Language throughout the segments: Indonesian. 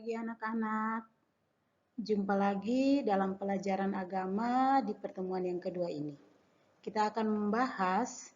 Pagi anak-anak, jumpa lagi dalam pelajaran agama di pertemuan yang kedua ini. Kita akan membahas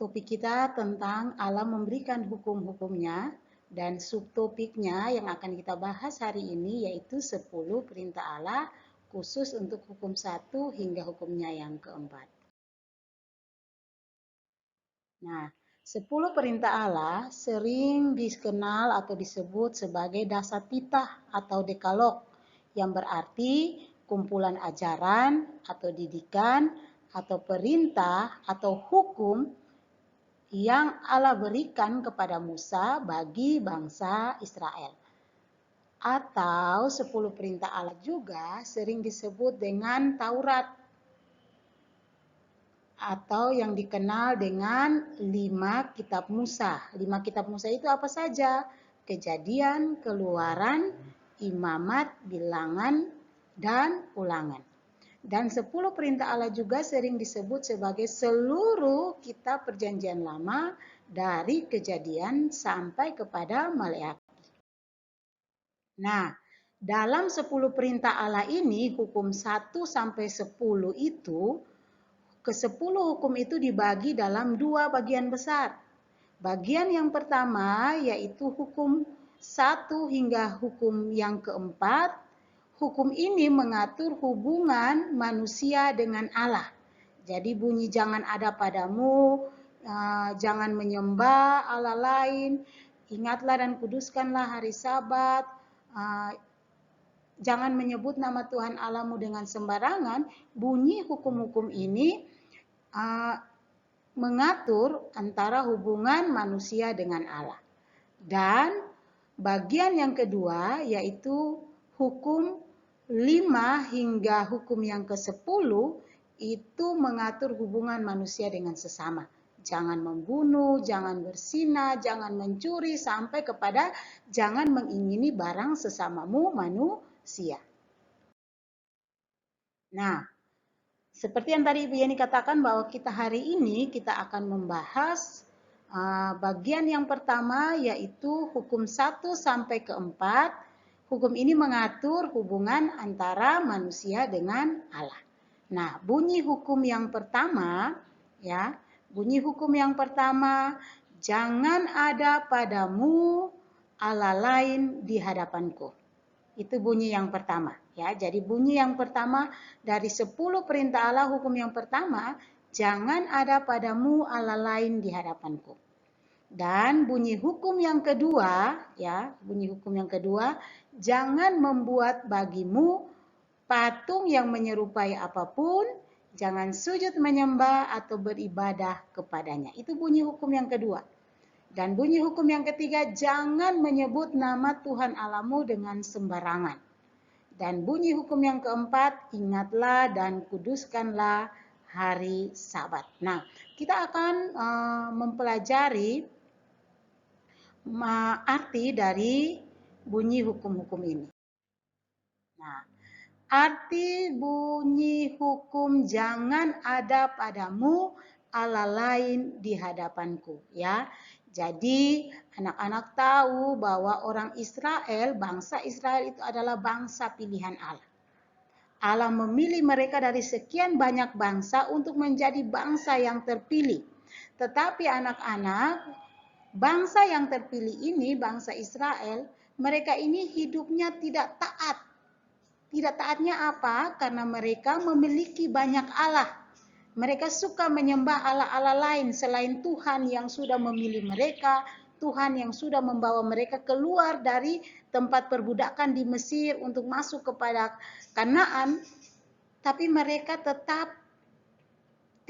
topik kita tentang Allah memberikan hukum-hukumnya dan subtopiknya yang akan kita bahas hari ini yaitu 10 perintah Allah khusus untuk hukum 1 hingga hukumnya yang keempat. Nah, 10 perintah Allah sering dikenal atau disebut sebagai dasatitah atau dekalog, yang berarti kumpulan ajaran atau didikan atau perintah atau hukum yang Allah berikan kepada Musa bagi bangsa Israel. Atau 10 perintah Allah juga sering disebut dengan Taurat atau yang dikenal dengan 5 kitab Musa. 5 kitab Musa itu apa saja? Kejadian, Keluaran, Imamat, Bilangan, dan Ulangan. Dan 10 perintah Allah juga sering disebut sebagai seluruh kitab perjanjian lama dari Kejadian sampai kepada Maleakhi. Nah, dalam 10 perintah Allah ini, hukum 1 sampai 10 itu, ke-10 hukum itu dibagi dalam 2 bagian besar. Bagian yang pertama yaitu hukum 1 hingga hukum yang keempat. Hukum ini mengatur hubungan manusia dengan Allah. Jadi bunyi jangan ada padamu, jangan menyembah Allah lain, ingatlah dan kuduskanlah hari Sabat, jangan menyebut nama Tuhan Allahmu dengan sembarangan. Bunyi hukum-hukum ini mengatur antara hubungan manusia dengan Allah. Dan bagian yang kedua yaitu hukum 5 hingga hukum yang ke-10 itu mengatur hubungan manusia dengan sesama. Jangan membunuh, jangan berzina, jangan mencuri, sampai kepada jangan mengingini barang sesamamu manusia. Nah, seperti yang tadi Ibu Yeni katakan bahwa kita hari ini kita akan membahas bagian yang pertama yaitu hukum 1 sampai ke 4. Hukum ini mengatur hubungan antara manusia dengan Allah. Nah, bunyi hukum yang pertama ya, bunyi hukum yang pertama, jangan ada padamu Allah lain di hadapanku. Itu bunyi yang pertama ya. Jadi bunyi yang pertama dari 10 perintah Allah, hukum yang pertama, jangan ada padamu Allah lain di hadapanku. Dan bunyi hukum yang kedua ya, bunyi hukum yang kedua, jangan membuat bagimu patung yang menyerupai apapun, jangan sujud menyembah atau beribadah kepadanya. Itu bunyi hukum yang kedua. Dan bunyi hukum yang ketiga, jangan menyebut nama Tuhan Allahmu dengan sembarangan. Dan bunyi hukum yang keempat, ingatlah dan kuduskanlah hari Sabat. Nah, kita akan mempelajari arti dari bunyi hukum-hukum ini. Nah, arti bunyi hukum jangan ada padamu Allah lain di hadapanku ya. Jadi anak-anak tahu bahwa orang Israel, bangsa Israel itu adalah bangsa pilihan Allah. Allah memilih mereka dari sekian banyak bangsa untuk menjadi bangsa yang terpilih. Tetapi anak-anak, bangsa yang terpilih ini, bangsa Israel, mereka ini hidupnya tidak taat. Tidak taatnya apa? Karena mereka memiliki banyak Allah. Mereka suka menyembah Allah-Allah lain selain Tuhan yang sudah memilih mereka, Tuhan yang sudah membawa mereka keluar dari tempat perbudakan di Mesir untuk masuk kepada Kanaan, tapi mereka tetap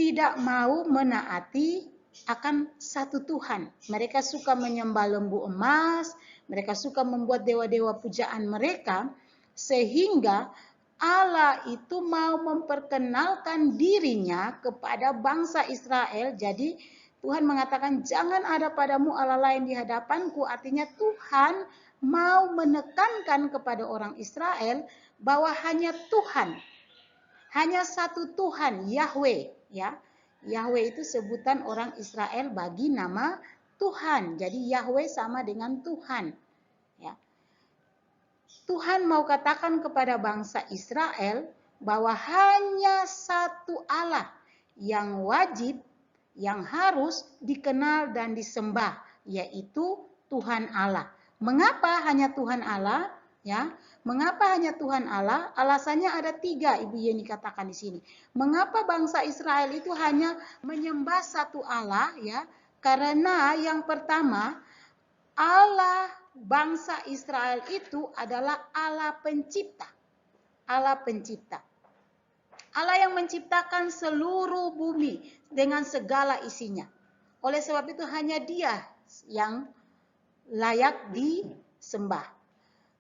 tidak mau menaati akan satu Tuhan. Mereka suka menyembah lembu emas, mereka suka membuat dewa-dewa pujaan mereka, sehingga Allah itu mau memperkenalkan dirinya kepada bangsa Israel. Jadi Tuhan mengatakan jangan ada padamu Allah lain di hadapanku. Artinya Tuhan mau menekankan kepada orang Israel bahwa hanya Tuhan, hanya satu Tuhan, Yahweh ya. Yahweh itu sebutan orang Israel bagi nama Tuhan. Jadi Yahweh sama dengan Tuhan ya. Tuhan mau katakan kepada bangsa Israel bahwa hanya satu Allah yang wajib, yang harus dikenal dan disembah, yaitu Tuhan Allah. Mengapa hanya Tuhan Allah? Ya, mengapa hanya Tuhan Allah? Alasannya ada 3, Ibu Yeni katakan di sini. Mengapa bangsa Israel itu hanya menyembah satu Allah? Ya, karena yang pertama, Allah bangsa Israel itu adalah Allah pencipta. Allah pencipta. Allah yang menciptakan seluruh bumi dengan segala isinya. Oleh sebab itu hanya Dia yang layak disembah.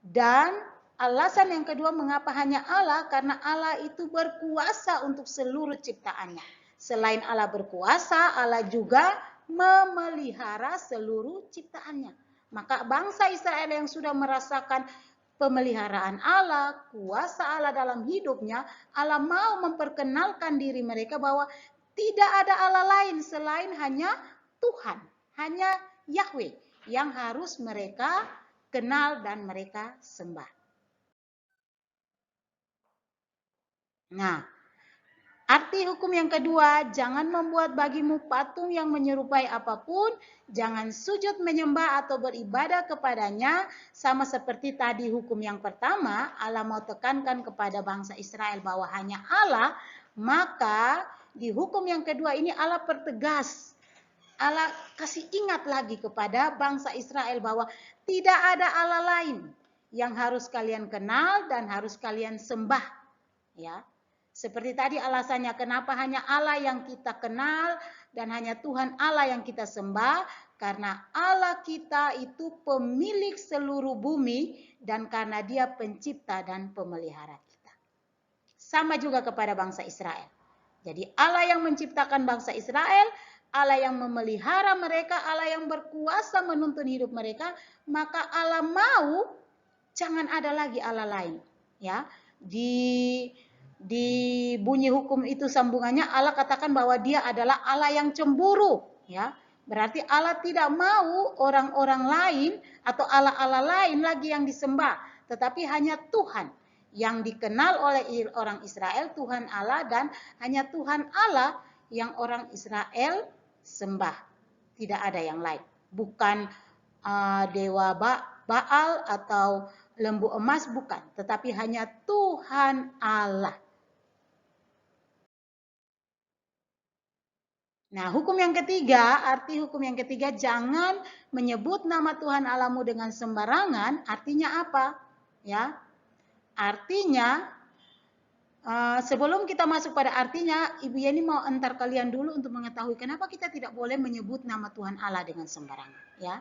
Dan alasan yang kedua mengapa hanya Allah, karena Allah itu berkuasa untuk seluruh ciptaannya. Selain Allah berkuasa, Allah juga memelihara seluruh ciptaannya. Maka bangsa Israel yang sudah merasakan pemeliharaan Allah, kuasa Allah dalam hidupnya, Allah mau memperkenalkan diri mereka bahwa tidak ada Allah lain selain hanya Tuhan, hanya Yahweh yang harus mereka kenal dan mereka sembah. Nah, arti hukum yang kedua, jangan membuat bagimu patung yang menyerupai apapun, jangan sujud menyembah atau beribadah kepadanya, sama seperti tadi hukum yang pertama, Allah mau tekankan kepada bangsa Israel bahwa hanya Allah, maka di hukum yang kedua ini Allah pertegas. Allah kasih ingat lagi kepada bangsa Israel bahwa tidak ada Allah lain yang harus kalian kenal dan harus kalian sembah, ya. Seperti tadi alasannya kenapa hanya Allah yang kita kenal dan hanya Tuhan Allah yang kita sembah, karena Allah kita itu pemilik seluruh bumi dan karena Dia pencipta dan pemelihara kita. Sama juga kepada bangsa Israel. Jadi Allah yang menciptakan bangsa Israel, Allah yang memelihara mereka, Allah yang berkuasa menuntun hidup mereka, maka Allah mau jangan ada lagi Allah lain, ya. Di bunyi hukum itu sambungannya Allah katakan bahwa Dia adalah Allah yang cemburu, ya. Berarti Allah tidak mau orang-orang lain atau Allah-Allah lain lagi yang disembah, tetapi hanya Tuhan yang dikenal oleh orang Israel, Tuhan Allah, dan hanya Tuhan Allah yang orang Israel sembah. Tidak ada yang lain. Bukan dewa Baal atau lembu emas, bukan, tetapi hanya Tuhan Allah. Nah, hukum yang ketiga, arti hukum yang ketiga, jangan menyebut nama Tuhan Allahmu dengan sembarangan. Artinya apa? Ya, artinya sebelum kita masuk pada artinya, Ibu Yeni mau antar kalian dulu untuk mengetahui kenapa kita tidak boleh menyebut nama Tuhan Allah dengan sembarangan. Ya,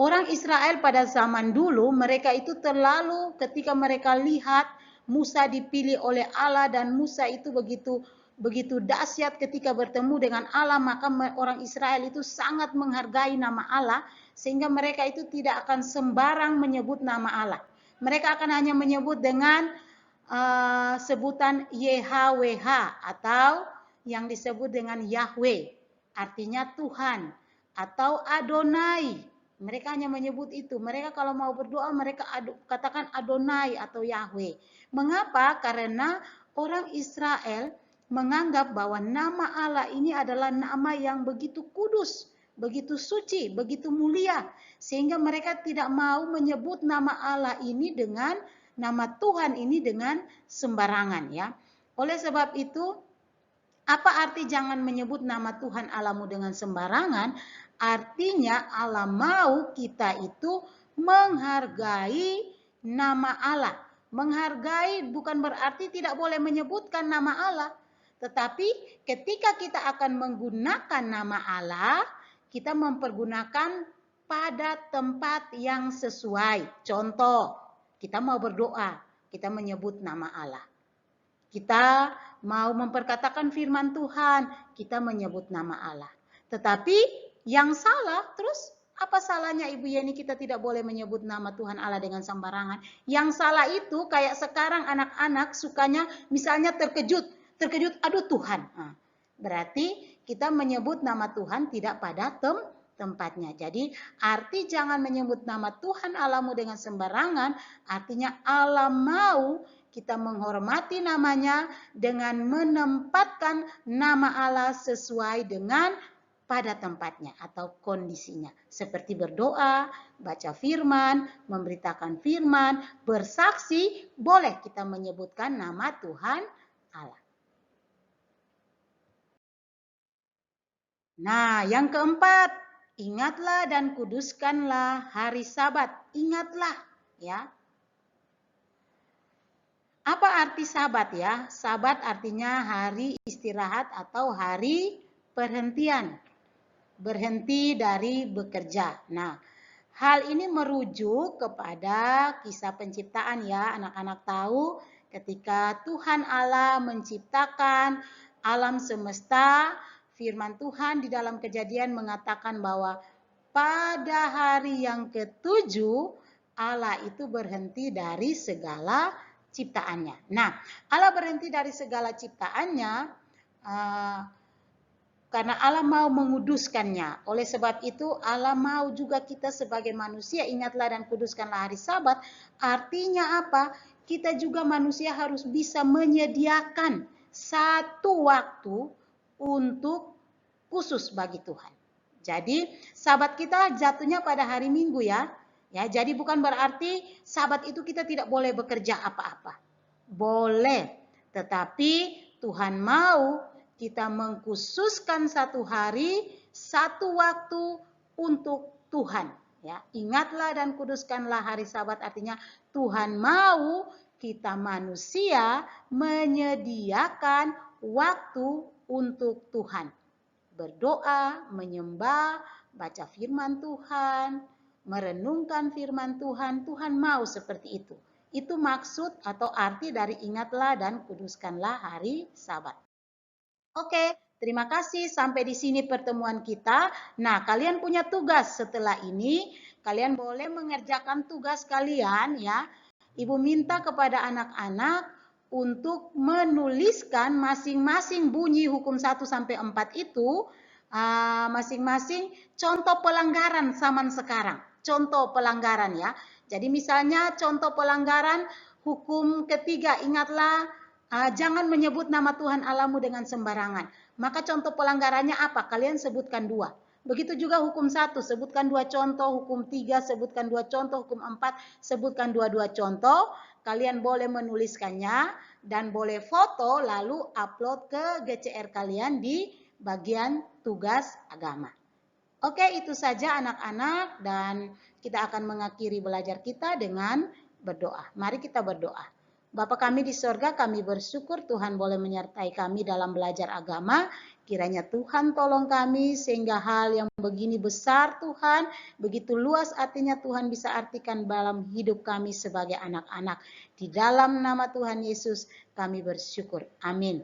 orang Israel pada zaman dulu mereka itu terlalu ketika mereka lihat Musa dipilih oleh Allah dan Musa itu begitu dahsyat ketika bertemu dengan Allah, maka orang Israel itu sangat menghargai nama Allah sehingga mereka itu tidak akan sembarang menyebut nama Allah. Mereka akan hanya menyebut dengan sebutan YHWH atau yang disebut dengan Yahweh, artinya Tuhan, atau Adonai. Mereka hanya menyebut itu. Mereka kalau mau berdoa mereka katakan Adonai atau Yahweh. Mengapa? Karena orang Israel menganggap bahwa nama Allah ini adalah nama yang begitu kudus, begitu suci, begitu mulia, sehingga mereka tidak mau menyebut nama Allah ini dengan nama Tuhan ini dengan sembarangan, ya. Oleh sebab itu, apa arti jangan menyebut nama Tuhan Allahmu dengan sembarangan? Artinya Allah mau kita itu menghargai nama Allah. Menghargai bukan berarti tidak boleh menyebutkan nama Allah. Tetapi ketika kita akan menggunakan nama Allah, kita mempergunakan pada tempat yang sesuai. Contoh, kita mau berdoa, kita menyebut nama Allah. Kita mau memperkatakan firman Tuhan, kita menyebut nama Allah. Tetapi yang salah, terus apa salahnya Ibu Yeni kita tidak boleh menyebut nama Tuhan Allah dengan sembarangan? Yang salah itu kayak sekarang anak-anak sukanya misalnya terkejut, aduh Tuhan. Nah, berarti kita menyebut nama Tuhan tidak pada tempatnya. Jadi arti jangan menyebut nama Tuhan Allahmu dengan sembarangan, artinya Allah mau kita menghormati namanya dengan menempatkan nama Allah sesuai dengan pada tempatnya atau kondisinya. Seperti berdoa, baca firman, memberitakan firman, bersaksi, boleh kita menyebutkan nama Tuhan Allah. Nah, yang keempat, ingatlah dan kuduskanlah hari Sabat. Ingatlah, ya. Apa arti Sabat ya? Sabat artinya hari istirahat atau hari perhentian. Berhenti dari bekerja. Nah, hal ini merujuk kepada kisah penciptaan ya. Anak-anak tahu ketika Tuhan Allah menciptakan alam semesta, firman Tuhan di dalam Kejadian mengatakan bahwa pada hari yang ketujuh Allah itu berhenti dari segala ciptaannya. Nah, Allah berhenti dari segala ciptaannya karena Allah mau menguduskannya. Oleh sebab itu Allah mau juga kita sebagai manusia ingatlah dan kuduskanlah hari Sabat. Artinya apa? Kita juga manusia harus bisa menyediakan satu waktu untuk khusus bagi Tuhan. Jadi Sabat kita jatuhnya pada hari Minggu ya. Ya, jadi bukan berarti Sabat itu kita tidak boleh bekerja apa-apa. Boleh, tetapi Tuhan mau kita mengkhususkan satu hari, satu waktu untuk Tuhan. Ya, ingatlah dan kuduskanlah hari Sabat artinya Tuhan mau kita manusia menyediakan waktu untuk Tuhan. Berdoa, menyembah, baca firman Tuhan, merenungkan firman Tuhan, Tuhan mau seperti itu. Itu maksud atau arti dari ingatlah dan kuduskanlah hari Sabat. Oke, terima kasih. Sampai di sini pertemuan kita. Nah, kalian punya tugas setelah ini. Kalian boleh mengerjakan tugas kalian ya. Ibu minta kepada anak-anak untuk menuliskan masing-masing bunyi hukum 1 sampai 4 itu masing-masing contoh pelanggaran zaman sekarang. Contoh pelanggaran ya. Jadi misalnya contoh pelanggaran hukum ketiga, ingatlah jangan menyebut nama Tuhan Allahmu dengan sembarangan. Maka contoh pelanggarannya apa? Kalian sebutkan 2. Begitu juga hukum 1, sebutkan 2 contoh, hukum 3, sebutkan 2 contoh, hukum 4, sebutkan 2 contoh. Kalian boleh menuliskannya dan boleh foto lalu upload ke GCR kalian di bagian tugas agama. Oke, itu saja anak-anak dan kita akan mengakhiri belajar kita dengan berdoa. Mari kita berdoa. Bapa kami di sorga, kami bersyukur Tuhan boleh menyertai kami dalam belajar agama. Kiranya Tuhan tolong kami sehingga hal yang begini besar Tuhan, begitu luas artinya Tuhan bisa artikan dalam hidup kami sebagai anak-anak. Di dalam nama Tuhan Yesus kami bersyukur. Amin.